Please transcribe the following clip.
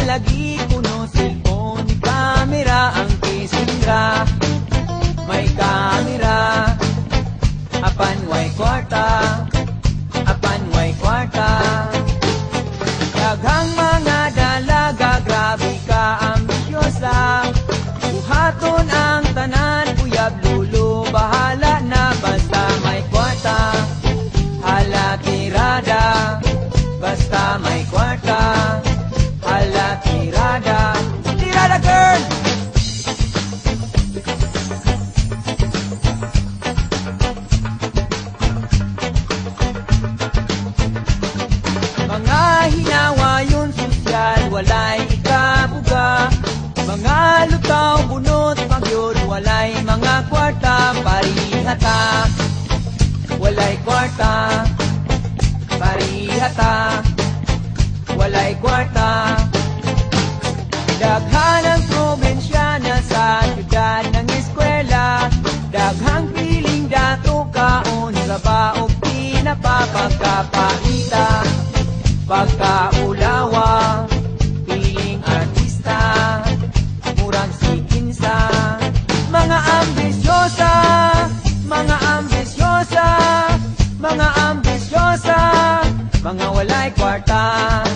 lagi kuno cellphone, kamera ang kisindra. May kamera, apan way kwarta, apan way kwarta. Daghang mga dalaga, grabe ka ambisyosa. Buhaton ang tanan, uyab lulo, bahala na basta may kwarta. Hala tirada, basta may kwarta. Hala tirada, tirada girl! Mga hinawa yun sosyal, walay ikabuga. Mga lutaw, bunot, pagyod, walay mga kwarta, parihata. Walay kwarta, parihata. Walay kwarta. Daghan ang probinsya na sa siyudad ng eskwela. Daghang piling dato kaon sa baog pinapapagkapaita. Pagkaulawa, piling artista, murang sikinsa. Mga ambisyosa, mga ambisyosa, mga ambisyosa, mga walay kwarta.